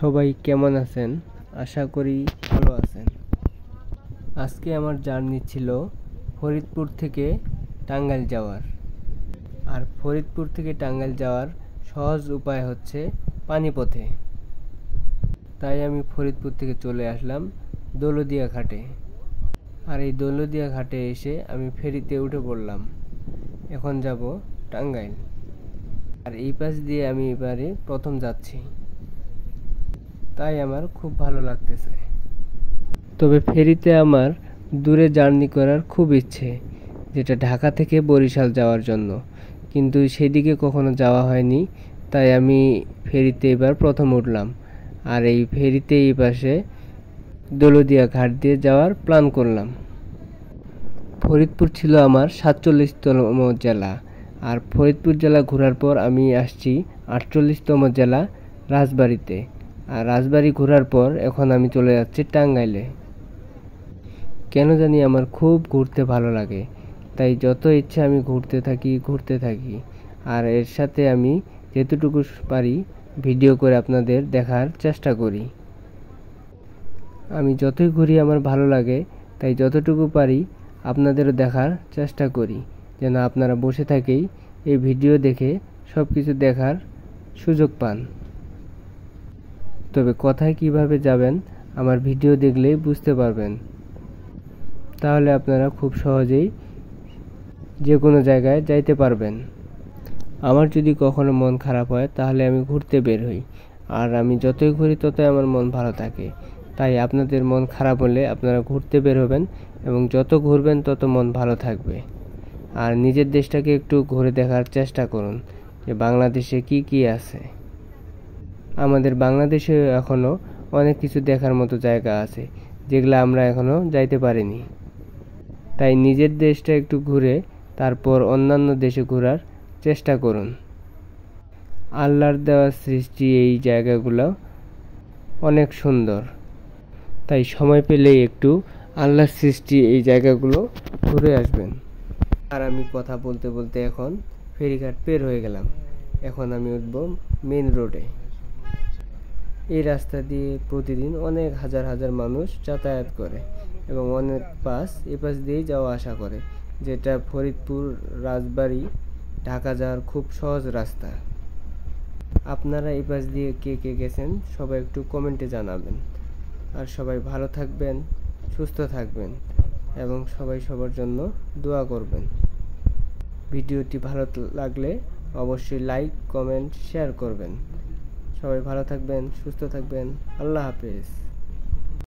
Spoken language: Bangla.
সবাই কেমন আছেন? আশা করি ভালো আছেন। আজকে আমার জার্নি ছিল ফরিদপুর থেকে টাঙ্গাইল যাওয়ার। আর ফরিদপুর থেকে টাঙ্গাইল যাওয়ার সহজ উপায় হচ্ছে পানিপথে। তাই আমি ফরিদপুর থেকে চলে আসলাম দৌলতদিয়া ঘাটে। আর এই দৌলতদিয়া ঘাটে এসে আমি ফেরিতে উঠে পড়লাম। এখন যাব টাঙ্গাইল। আর এই পাশ দিয়ে আমি এবারে প্রথম যাচ্ছি, তাই আমার খুব ভালো লাগতেছে। তবে ফেরিতে আমার দূরে জার্নি করার খুব ইচ্ছে, যেটা ঢাকা থেকে বরিশাল যাওয়ার জন্য, কিন্তু সেদিকে কখনো যাওয়া হয়নি। তাই আমি ফেরিতে এবার প্রথম উঠলাম। আর এই ফেরিতে এই পাশে দৌলতদিয়া ঘাট দিয়ে যাওয়ার প্ল্যান করলাম। ফরিদপুর ছিল আমার ৪৭তম জেলা। আর ফরিদপুর জেলা ঘোরার পর আমি আসছি ৪৮তম জেলা রাজবাড়িতে। আর রাজবাড়ি ঘোরার পর এখন আমি চলে যাচ্ছি টাঙ্গাইলে। কেন জানি আমার খুব ঘুরতে ভালো লাগে, তাই যত ইচ্ছে আমি ঘুরতে থাকি। আর এর সাথে আমি যেতটুকু পারি ভিডিও করে আপনাদের দেখার চেষ্টা করি। আমি যতই ঘুরি আমার ভালো লাগে, তাই যতটুকু পারি আপনাদেরও দেখার চেষ্টা করি, যেন আপনারা বসে থেকেই এই ভিডিও দেখে সব কিছু দেখার সুযোগ পান। তবে কোথায় কিভাবে যাবেন আমার ভিডিও দেখলেই বুঝতে পারবেন। তাহলে আপনারা খুব সহজেই যে কোনো জায়গায় যাইতে পারবেন। আমার যদি কখনো মন খারাপ হয় তাহলে আমি ঘুরতে বের হই। আর আমি যতই ঘুরি ততই আমার মন ভালো থাকে। তাই আপনাদের মন খারাপ হলে আপনারা ঘুরতে বের হবেন, এবং যত ঘুরবেন তত মন ভালো থাকবে। আর নিজের দেশটাকে একটু ঘুরে দেখার চেষ্টা করুন যে বাংলাদেশে কি কি আছে। আমাদের বাংলাদেশে এখনও অনেক কিছু দেখার মতো জায়গা আছে, যেগুলো আমরা এখনও যাইতে পারিনি। তাই নিজের দেশটা একটু ঘুরে তারপর অন্যান্য দেশে ঘোরার চেষ্টা করুন। আল্লাহর দেওয়া সৃষ্টি এই জায়গাগুলো অনেক সুন্দর, তাই সময় পেলেই একটু আল্লাহর সৃষ্টি এই জায়গাগুলো ঘুরে আসবেন। আর আমি কথা বলতে বলতে এখন ফেরিঘাট পের হয়ে গেলাম। এখন আমি উঠব মেন রোডে। এই রাস্তা দিয়ে প্রতিদিন অনেক হাজার হাজার মানুষ যাতায়াত করে, এবং অনেক বাস এ পাশ দিয়েই যাওয়া আসা করে, যেটা ফরিদপুর রাজবাড়ি ঢাকা যাওয়ার খুব সহজ রাস্তা। আপনারা এই পাশ দিয়ে কে কে গেছেন সবাই একটু কমেন্টে জানাবেন। আর সবাই ভালো থাকবেন, সুস্থ থাকবেন, এবং সবাই সবার জন্য দোয়া করবেন। ভিডিওটি ভালো লাগলে অবশ্যই লাইক, কমেন্ট, শেয়ার করবেন। সবাই ভালো থাকবেন, সুস্থ থাকবেন। আল্লাহ হাফেজ।